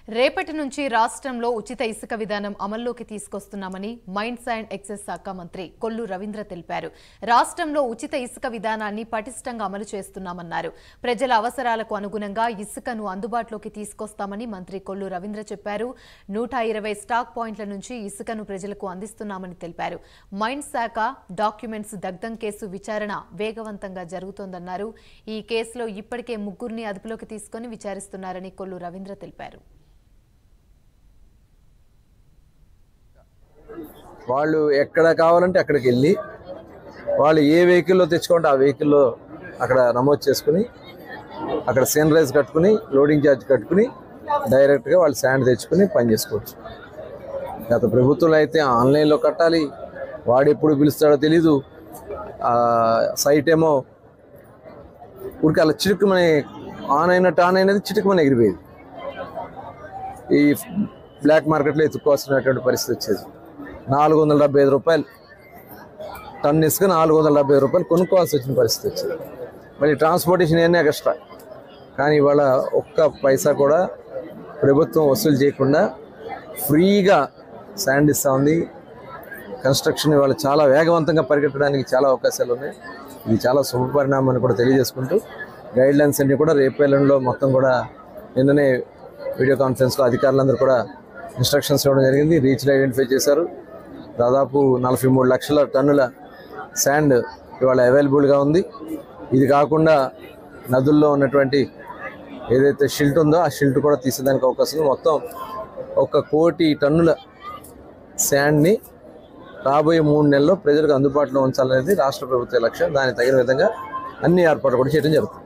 రేపటి నుంచి రాష్ట్రంలో ఉచిత ఇసుక విధానం అమల్లోకి తీసుకొస్తున్నామని మైన్స్ అండ్ ఎక్సైజ్ శాఖ మంత్రి కొల్లు రవీంద్ర తెలిపారు. రాష్ట్రంలో ఉచిత ఇసుక విధానాన్ని పటిష్టంగా అమలు చేస్తున్నామన్నారు. ప్రజల అవసరాలకు అనుగుణంగా ఇసుకను అందుబాటులోకి తీసుకొస్తామని మంత్రి కొల్లు రవీంద్ర చెప్పారు. 120 స్టాక్ పాయింట్ల నుంచి ఇసుకను ప్రజలకు అందిస్తున్నామని తెలిపారు. మైన్స్ శాఖ డాక్యుమెంట్స్ దగ్ధం కేసు విచారణ వేగవంతంగా జరుగుతోందన్నారు. ఈ కేసులో ఇప్పటికే 3 అదుపులోకి తీసుకుని విచారిస్తున్నారని కొల్లు రవీంద్ర తెలిపారు. వాళ్ళు ఎక్కడ కావాలంటే అక్కడికి వెళ్ళి వాళ్ళు ఏ వెహికల్లో తెచ్చుకుంటే ఆ వెహికల్లో అక్కడ నమోదు చేసుకుని అక్కడ సన్రైజ్ కట్టుకుని లోడింగ్ ఛార్జ్ కట్టుకుని డైరెక్ట్గా వాళ్ళు శాండ్ తెచ్చుకుని పని చేసుకోవచ్చు. గత ప్రభుత్వంలో అయితే ఆన్లైన్లో కట్టాలి, వాడు ఎప్పుడు పిలుస్తాడో తెలీదు. సైట్ ఏమో ఉడికి అలా చిటుకుమని ఆన్ అయినది చిటుకుమని ఎగిరిపోయేది. ఈ బ్లాక్ మార్కెట్లో ఎత్తుక్కోవాల్సినటువంటి పరిస్థితి వచ్చేది. 475 రూపాయలు టన్ ఇసుక 470 రూపాయలు కొనుక్కోవాల్సి వచ్చిన పరిస్థితి వచ్చింది. మళ్ళీ ట్రాన్స్పోర్టేషన్ అన్నీ ఎక్స్ట్రా. కానీ ఇవాళ ఒక్క పైసా కూడా ప్రభుత్వం వసూలు చేయకుండా ఫ్రీగా శాండ్ ఇస్తూ ఉంది. కన్స్ట్రక్షన్ ఇవాళ చాలా వేగవంతంగా పరిగెత్తడానికి చాలా అవకాశాలు ఉన్నాయి. ఇది చాలా శుభపరిణామం అని కూడా తెలియజేసుకుంటూ గైడ్లైన్స్ అన్నీ కూడా రేపు ఎల్లుండిలో మొత్తం కూడా నిన్ననే వీడియో కాన్ఫరెన్స్లో అధికారులందరూ కూడా ఇన్స్ట్రక్షన్స్ ఇవ్వడం జరిగింది. రీచ్లు ఐడెంటిఫై చేశారు. దాదాపు 43 లక్షల టన్నుల శాండ్ ఇవాళ అవైలబుల్గా ఉంది. ఇది కాకుండా నదుల్లో ఉన్నటువంటి ఏదైతే షిల్ట్ ఉందో ఆ షిల్ట్ కూడా తీసేదానికి అవకాశం ఉంది. మొత్తం 1 కోటి టన్నుల శాండ్ని రాబోయే 3 నెలల్లో ప్రజలకు అందుబాటులో ఉంచాలనేది రాష్ట్ర ప్రభుత్వ లక్ష్యం. దానికి తగిన విధంగా అన్ని ఏర్పాట్లు కూడా చేయడం జరుగుతుంది.